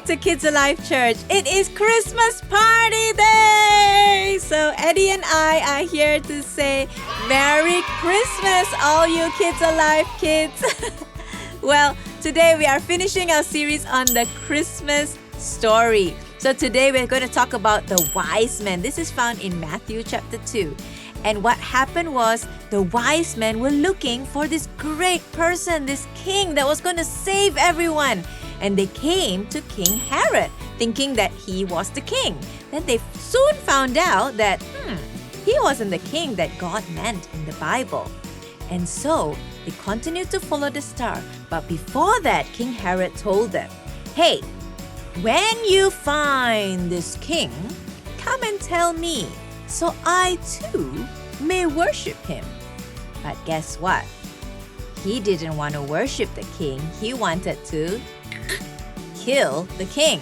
to KidsAlive Church. It is Christmas party day! So Eddie and I are here to say Merry Christmas, all you KidsAlive kids. Well, today we are finishing our series on the Christmas story. So today we're going to talk about the wise men. This is found in Matthew chapter 2. And what happened was the wise men were looking for this great person, this king that was going to save everyone. And they came to King Herod, thinking that he was the king. Then they soon found out that, he wasn't the king that God meant in the Bible. And so they continued to follow the star. But before that, King Herod told them, hey, when you find this king, come and tell me, so I too may worship him. But guess what? He didn't want to worship the king. He wanted to kill the king.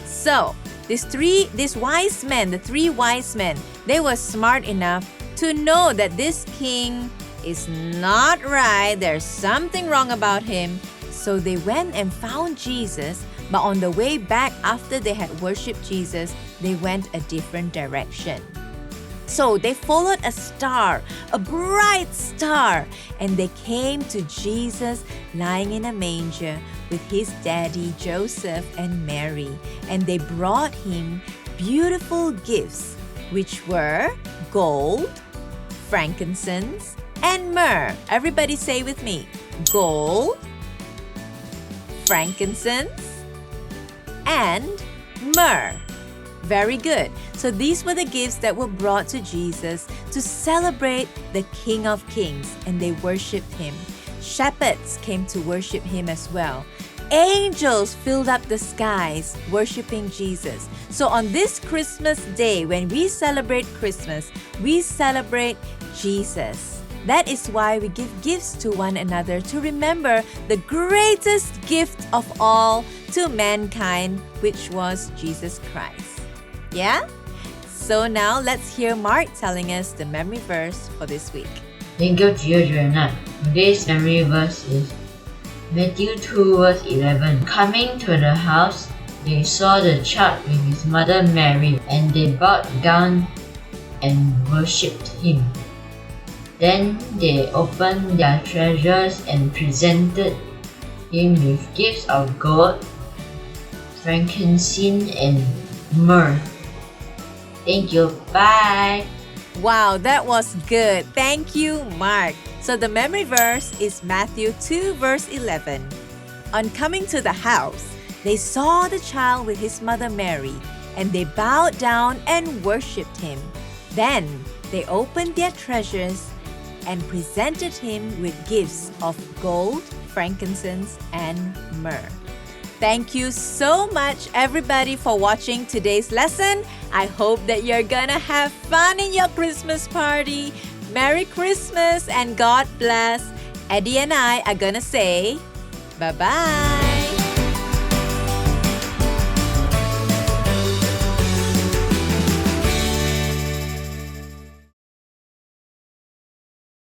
So the three wise men, they were smart enough to know that this king is not right. There's something wrong about him. So they went and found Jesus. But on the way back, after they had worshipped Jesus, they went a different direction. So they followed a star, a bright star, and they came to Jesus lying in a manger with his daddy Joseph and Mary. And they brought him beautiful gifts, which were gold, frankincense, and myrrh. Everybody say with me, gold, frankincense, and myrrh. Very good. So these were the gifts that were brought to Jesus to celebrate the King of Kings, and they worshipped him. Shepherds came to worship him as well. Angels filled up the skies worshiping Jesus. So on this Christmas day, when we celebrate Christmas, we celebrate Jesus. That is why we give gifts to one another to remember the greatest gift of all to mankind, which was Jesus Christ. Yeah? So now let's hear Mark telling us the memory verse for this week. Thank you, children. Today's memory verse is Matthew 2 verse 11. Coming to the house, they saw the child with his mother Mary, and they bowed down and worshipped him. Then they opened their treasures and presented him with gifts of gold, frankincense, and myrrh. Thank you. Bye. Wow, that was good. Thank you, Mark. So the memory verse is Matthew 2 verse 11. On coming to the house, they saw the child with his mother Mary, and they bowed down and worshipped him. Then they opened their treasures and presented him with gifts of gold, frankincense, and myrrh. Thank you so much, everybody, for watching today's lesson. I hope that you're gonna have fun in your Christmas party. Merry Christmas and God bless. Eddie and I are gonna say bye-bye.